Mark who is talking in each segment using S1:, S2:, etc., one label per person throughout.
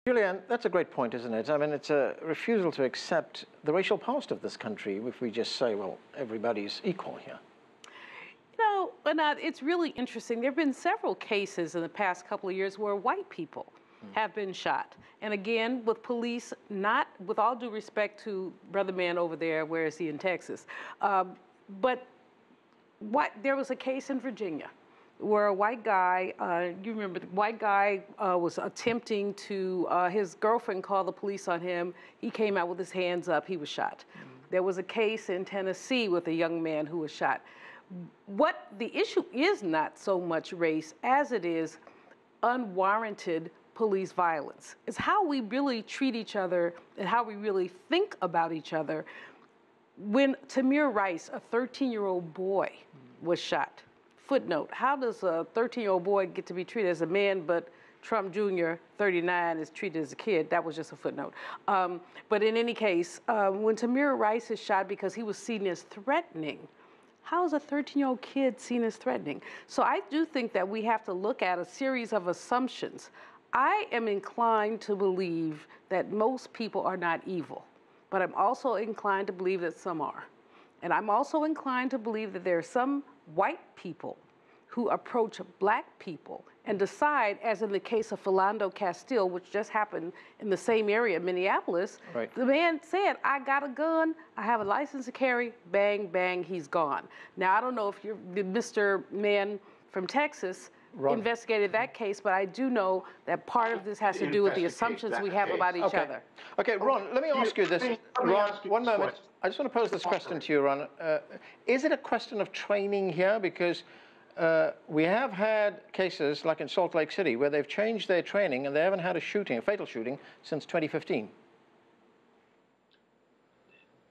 S1: Julianne, that's a great point, isn't it? I mean, it's a refusal to accept the racial past of this country if we just say, well, everybody's equal here.
S2: You know, Anand, it's really interesting. There have been several cases in the past couple of years where white people have been shot. And again, with police, not with all due respect to Brother Man over there, where is he in Texas? But there was a case in Virginia where a white guy, you remember, the white guy was attempting to, his girlfriend called the police on him. He came out with his hands up, he was shot. There was a case in Tennessee with a young man who was shot. What the issue is not so much race as it is unwarranted police violence. It's how we really treat each other and how we really think about each other. When Tamir Rice, a 13-year-old boy, was shot, footnote, how does a 13-year-old boy get to be treated as a man, but Trump Jr., 39, is treated as a kid? That was just a footnote. But in any case, when Tamir Rice is shot because he was seen as threatening, how is a 13-year-old kid seen as threatening? So I do think that we have to look at a series of assumptions. I am inclined to believe that most people are not evil, but I'm also inclined to believe that some are. And I'm also inclined to believe that there are some white people who approach black people and decide, as in the case of Philando Castile, which just happened in the same area, Minneapolis, right. The man said, I got a gun, I have a license to carry, bang, bang, he's gone. Now, I don't know if you're Mr. Man from Texas investigated that case, but I do know that part of this has to do with the assumptions we have about each other.
S1: Okay, Ron, let me ask you this. Ron, one moment. I just want to pose this question to you, Ron. Is it a question of training here? Because we have had cases like in Salt Lake City where they've changed their training and they haven't had a shooting, a fatal shooting, since 2015.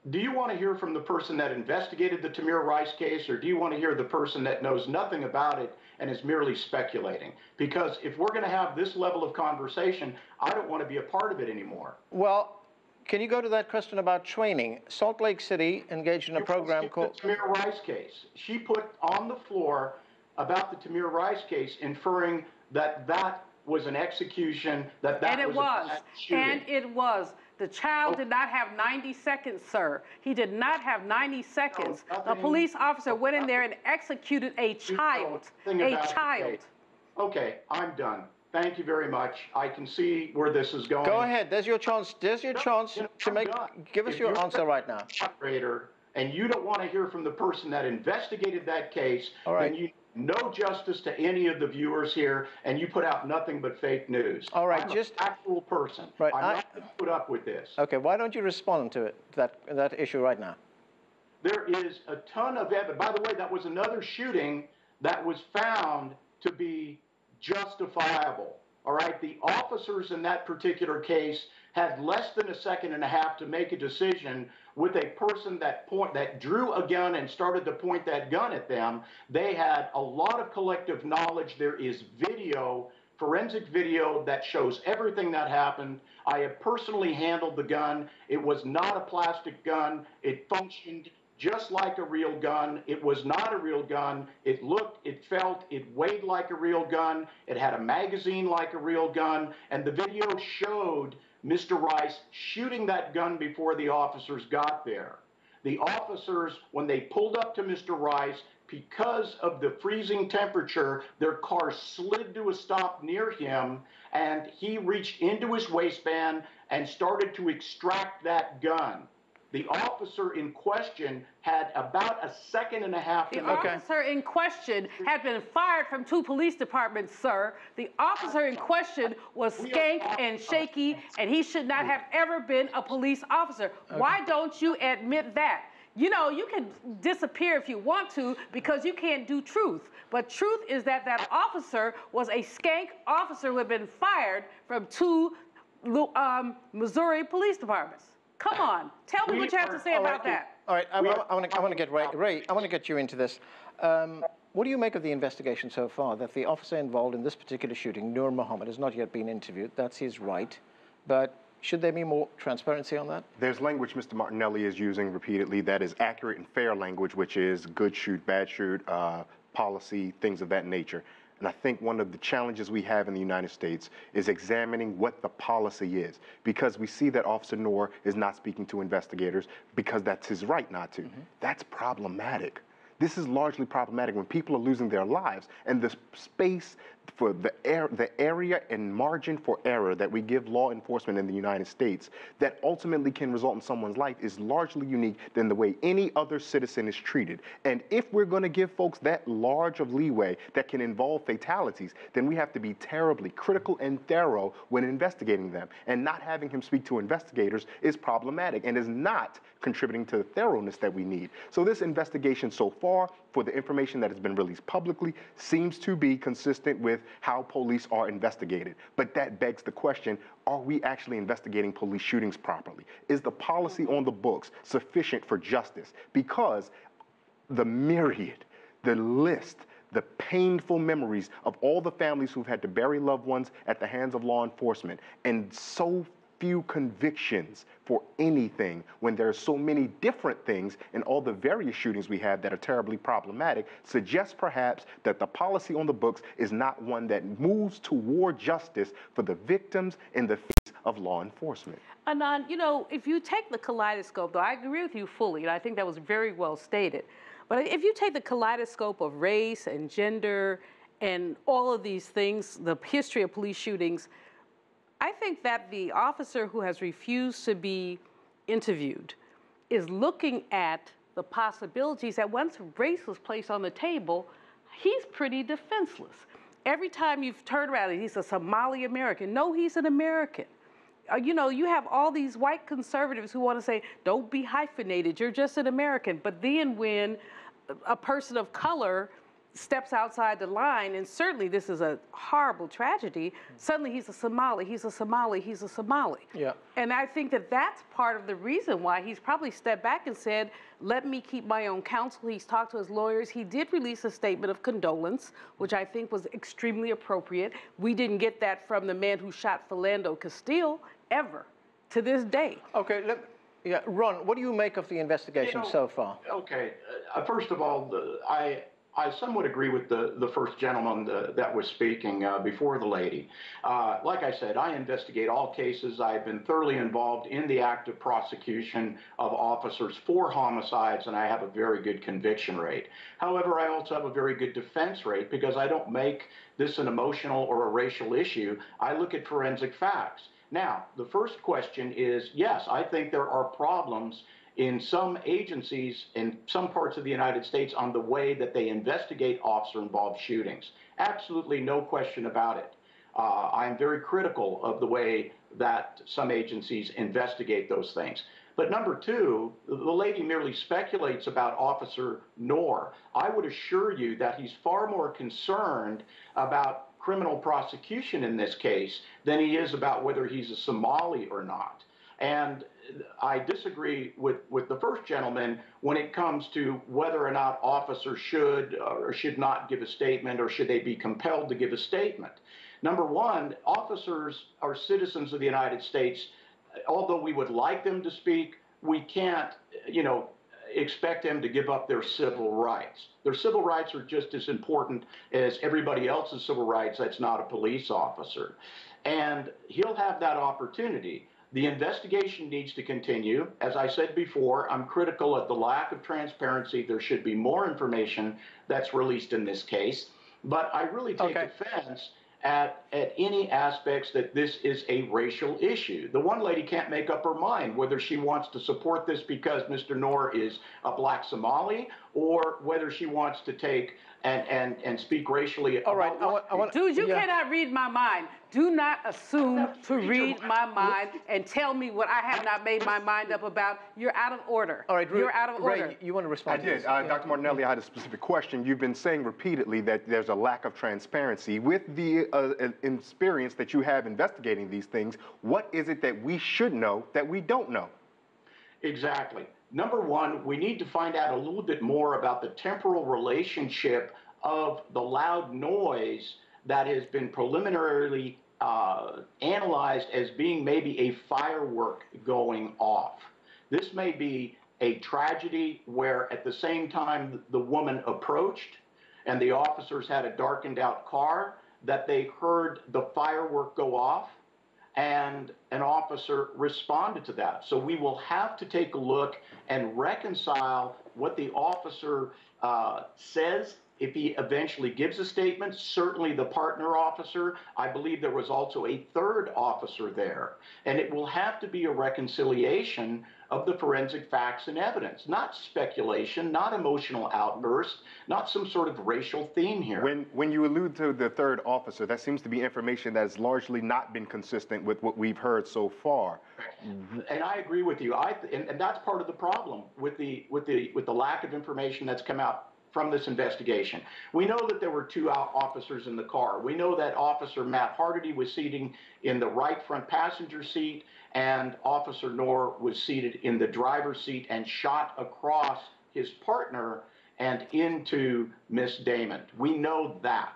S3: Do you want to hear from the person that investigated the Tamir Rice case, or do you want to hear the person that knows nothing about it and is merely speculating? Because if we're going to have this level of conversation, I don't want to be a part of it anymore.
S1: Well, can you go to that question about training? Salt Lake City engaged in a program called...
S3: The Tamir Rice case. She put on the floor about the Tamir Rice case, inferring that that was an execution, that
S2: and it was.
S3: shooting.
S2: And it was. The child did not have 90 seconds, sir. He did not have 90 seconds. A police officer went in there and executed a child. A child.
S3: Okay, I'm done. Thank you very much. I can see where this is going.
S1: Go ahead. There's your chance. There's your chance to make. Give us your answer right now.
S3: And you don't want to hear from the person that investigated that case, then you no justice to any of the viewers here, and you put out nothing but fake news.
S1: All right,
S3: I'm
S1: just
S3: an actual person.
S1: Right,
S3: I'm not going to put up with this.
S1: Okay, why don't you respond to it, that issue right now?
S3: There is a ton of evidence. By the way, that was another shooting that was found to be justifiable. All right, the officers in that particular case had less than a second and a half to make a decision with a person that drew a gun and started to point that gun at them. They had a lot of collective knowledge. There is video, forensic video, that shows everything that happened. I have personally handled the gun. It was not a plastic gun. It functioned just like a real gun. It was not a real gun. It looked, it felt, it weighed like a real gun. It had a magazine like a real gun. And the video showed Mr. Rice shooting that gun before the officers got there. The officers, when they pulled up to Mr. Rice, because of the freezing temperature, their car slid to a stop near him, and he reached into his waistband and started to extract that gun. The officer in question had about a second and a half.
S2: The officer in question had been fired from 2 police departments, sir. The officer in question was skank and shaky, and he should not have ever been a police officer. Why don't you admit that? You know, you can disappear if you want to because you can't do truth. But truth is that that officer was a skank officer who had been fired from 2 Missouri police departments. Come on, tell me what you have to say about that.
S1: All right, I want to get Ray. I want to get you into this. What do you make of the investigation so far that the officer involved in this particular shooting, Nur Muhammad, has not yet been interviewed? That's his right, but should there be more transparency on that?
S4: There's language Mr. Martinelli is using repeatedly that is accurate and fair language, which is good shoot, bad shoot, policy, things of that nature. And I think one of the challenges we have in the United States is examining what the policy is, because we see that Officer Noor is not speaking to investigators because that's his right not to. That's problematic. This is largely problematic when people are losing their lives, and the space for the area and margin for error that we give law enforcement in the United States that ultimately can result in someone's life is largely unique than the way any other citizen is treated. And if we're going to give folks that large of leeway that can involve fatalities, then we have to be terribly critical and thorough when investigating them. And not having him speak to investigators is problematic and is not contributing to the thoroughness that we need. So this investigation so far, for the information that has been released publicly, seems to be consistent with how police are investigated. But that begs the question, are we actually investigating police shootings properly? Is the policy on the books sufficient for justice? Because the myriad, the list, the painful memories of all the families who've had to bury loved ones at the hands of law enforcement, and so few convictions for anything when there are so many different things in all the various shootings we have that are terribly problematic, suggests perhaps that the policy on the books is not one that moves toward justice for the victims in the face of law enforcement.
S2: Anand, you know, if you take the kaleidoscope, though I agree with you fully, and I think that was very well stated, but if you take the kaleidoscope of race and gender and all of these things, the history of police shootings, I think that the officer who has refused to be interviewed is looking at the possibilities that once race was placed on the table, he's pretty defenseless. Every time you've turned around, he's a Somali American. No, he's an American. You know, you have all these white conservatives who want to say, don't be hyphenated, you're just an American. But then when a person of color steps outside the line, and certainly this is a horrible tragedy, suddenly he's a Somali, he's a Somali, he's a Somali.
S1: Yeah.
S2: And I think that that's part of the reason why he's probably stepped back and said, let me keep my own counsel. He's talked to his lawyers. He did release a statement of condolence, which I think was extremely appropriate. We didn't get that from the man who shot Philando Castile, ever, to this day.
S1: Okay, yeah, Ron, what do you make of the investigation so far?
S3: Okay, first of all, I somewhat agree with the first gentleman that was speaking before the lady. Like I said, I investigate all cases. I've been thoroughly involved in the active prosecution of officers for homicides, and I have a very good conviction rate. However, I also have a very good defense rate because I don't make this an emotional or a racial issue. I look at forensic facts. Now, the first question is, yes, I think there are problems in some agencies in some parts of the United States on the way that they investigate officer-involved shootings. Absolutely no question about it. I'm very critical of the way that some agencies investigate those things. But number two, the lady merely speculates about Officer Noor. I would assure you that he's far more concerned about criminal prosecution in this case than he is about whether he's a Somali or not. And I disagree with the first gentleman when it comes to whether or not officers should or should not give a statement, or should they be compelled to give a statement. Number one, officers are citizens of the United States. Although we would like them to speak, we can't, expect them to give up their civil rights. Their civil rights are just as important as everybody else's civil rights that's not a police officer. And he'll have that opportunity. The investigation needs to continue. As I said before, I'm critical of the lack of transparency. There should be more information that's released in this case. But I really take offense at any aspects that this is a racial issue. The one lady can't make up her mind whether she wants to support this because Mr. Noor is a black Somali, or whether she wants to take and speak racially.
S1: All right,
S2: Dude, you cannot read my mind. Do not assume to read my mind and tell me what I have not made my mind up about. You're out of order.
S1: All right,
S2: you're out of order.
S1: Ray, you want to respond?
S4: I did. Dr. Martinelli, I had a specific question. You've been saying repeatedly that there's a lack of transparency. With the experience that you have investigating these things, what is it that we should know that we don't know?
S3: Exactly. Number one, we need to find out a little bit more about the temporal relationship of the loud noise that has been preliminarily analyzed as being maybe a firework going off. This may be a tragedy where at the same time the woman approached and the officers had a darkened out car, that they heard the firework go off, and an officer responded to that. So we will have to take a look and reconcile what the officer says if he eventually gives a statement. Certainly the partner officer. I believe there was also a third officer there. And it will have to be a reconciliation of the forensic facts and evidence, not speculation, not emotional outburst, not some sort of racial theme here.
S4: When you allude to the third officer, that seems to be information that has largely not been consistent with what we've heard so far.
S3: And I agree with you. And that's part of the problem with the lack of information that's come out from this investigation. We know that there were two officers in the car. We know that Officer Matt Hardy was seated in the right front passenger seat, and Officer Knorr was seated in the driver's seat and shot across his partner and into Miss Damon. We know that.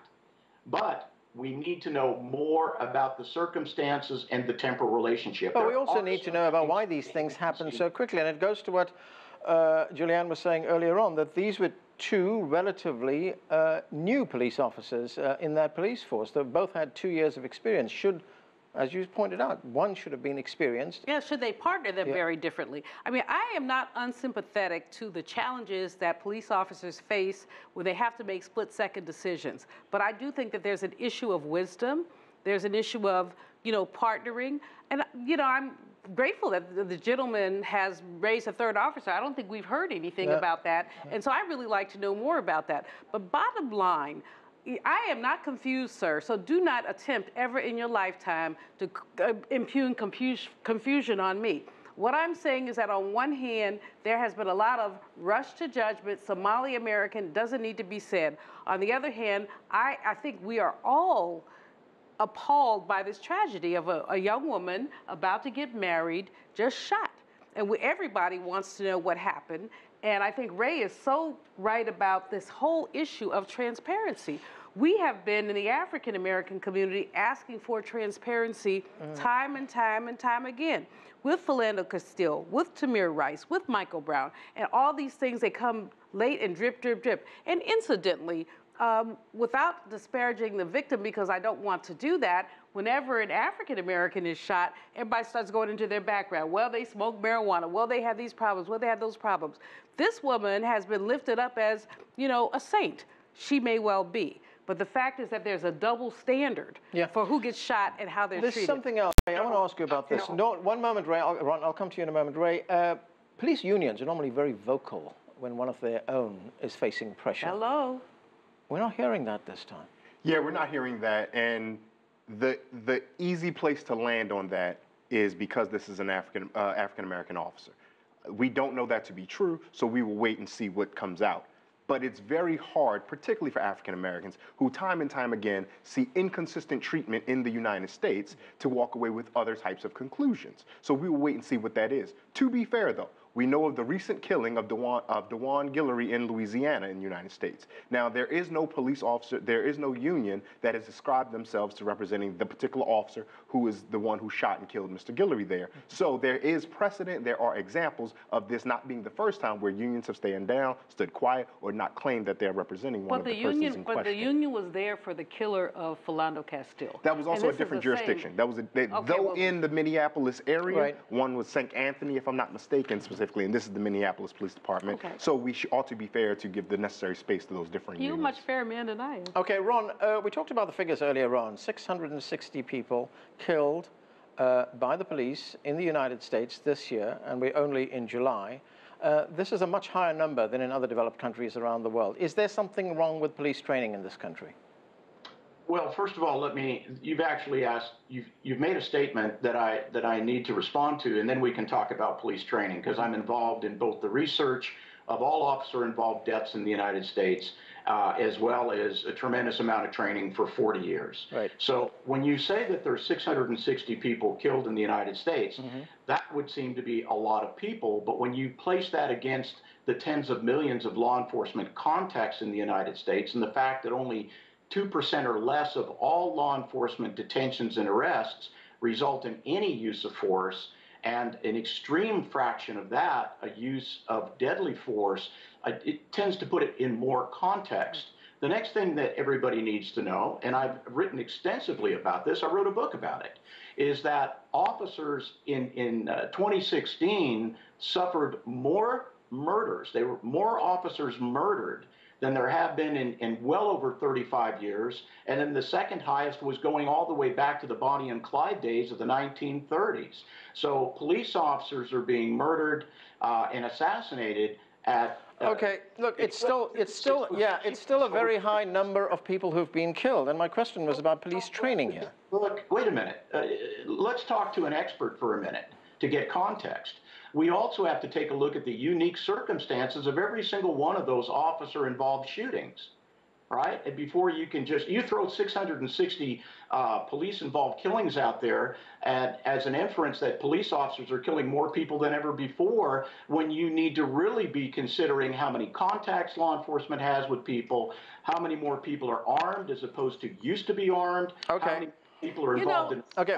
S3: But we need to know more about the circumstances and the temporal relationship.
S1: But we also need to know about why these things happen so quickly. And it goes to what Julianne was saying earlier on, that these were two relatively new police officers in that police force. They both had 2 years of experience. Should, as you pointed out, one should have been experienced.
S2: Yeah, should they partner them very differently? I mean, I am not unsympathetic to the challenges that police officers face when they have to make split-second decisions. But I do think that there's an issue of wisdom. There's an issue of, partnering. And, I'm grateful that the gentleman has raised a third officer. I don't think we've heard anything about that. And so I really like to know more about that. But bottom line, I am not confused, sir, so do not attempt ever in your lifetime to impugn confusion on me. What I'm saying is that on one hand, there has been a lot of rush to judgment. Somali American doesn't need to be said. On the other hand, I think we are all appalled by this tragedy of a young woman about to get married, just shot. And everybody wants to know what happened. And I think Ray is so right about this whole issue of transparency. We have been in the African American community asking for transparency time and time and time again. With Philando Castile, with Tamir Rice, with Michael Brown, and all these things, they come late and drip, drip, drip. And incidentally, without disparaging the victim, because I don't want to do that, whenever an African American is shot, everybody starts going into their background. Well, they smoke marijuana. Well, they have these problems. Well, they have those problems. This woman has been lifted up as, a saint. She may well be. But the fact is that there's a double standard for who gets shot and how they're treated.
S1: There's something else. Ray, I want to ask you about this. No, one moment, Ray. I'll come to you in a moment. Ray, police unions are normally very vocal when one of their own is facing pressure.
S2: Hello.
S1: We're not hearing that this time.
S4: Yeah, we're not hearing that. And the easy place to land on that is because this is an African-American officer. We don't know that to be true, so we will wait and see what comes out. But it's very hard, particularly for African Americans, who time and time again see inconsistent treatment in the United States, to walk away with other types of conclusions. So we will wait and see what that is. To be fair, though, we know of the recent killing of DeJuan Guillory in Louisiana in the United States. Now, there is no police officer, there is no union that has described themselves to representing the particular officer who is the one who shot and killed Mr. Guillory there. So there is precedent, there are examples of this not being the first time where unions have stayed down, stood quiet, or not claimed that they're representing one of the persons in question.
S2: But the union was there for the killer of Philando Castile.
S4: That was also a different jurisdiction. That was in the Minneapolis area, one was St. Anthony, if I'm not mistaken, specifically, and this is the Minneapolis Police Department. Okay. So we ought to be fair to give the necessary space to those different unions.
S2: You're much fairer man than I am.
S1: Okay, Ron, we talked about the figures earlier on. 660 people killed by the police in the United States this year, and we're only in July. This is a much higher number than in other developed countries around the world. Is there something wrong with police training in this country?
S3: Well, first of all, you've actually asked, you've made a statement that I need to respond to, and then we can talk about police training, because I'm involved in both the research of all officer-involved deaths in the United States, as well as a tremendous amount of training for 40 years. Right. So when you say that there's 660 people killed in the United States, that would seem to be a lot of people, but when you place that against the tens of millions of law enforcement contacts in the United States, and the fact that only 2% or less of all law enforcement detentions and arrests result in any use of force, and an extreme fraction of that, a use of deadly force, it tends to put it in more context The next thing that everybody needs to know, and I've written extensively about this, I wrote a book about it, is that officers in 2016 suffered more murders. There were more officers murdered than there have been in well over 35 years. And then the second highest was going all the way back to the Bonnie and Clyde days of the 1930s. So police officers are being murdered and assassinated at
S1: okay, look, it's still a very high number of people who've been killed. And my question was about police training here.
S3: Look, wait a minute. Let's talk to an expert for a minute to get context. We also have to take a look at the unique circumstances of every single one of those officer-involved shootings, right? And before you can you throw 660 police-involved killings out there as an inference that police officers are killing more people than ever before, when you need to really be considering how many contacts law enforcement has with people, how many more people are armed as opposed to used to be armed, how many people are involved in...
S1: Okay,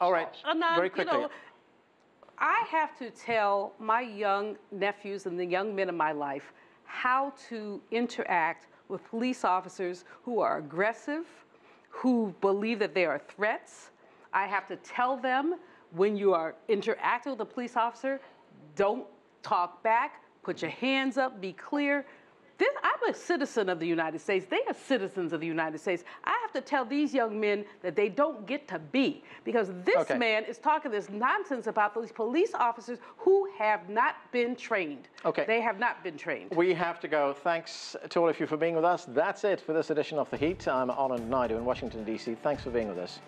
S1: all right, very quickly.
S2: I have to tell my young nephews and the young men in my life how to interact with police officers who are aggressive, who believe that they are threats. I have to tell them, when you are interacting with a police officer, don't talk back, put your hands up, be clear. I'm a citizen of the United States. They are citizens of the United States. I have to tell these young men that they don't get to be, because this man is talking this nonsense about these police officers who have not been trained.
S1: Okay.
S2: They have not been trained.
S1: We have to go. Thanks to all of you for being with us. That's it for this edition of The Heat. I'm Anand Naidu in Washington, D.C. Thanks for being with us.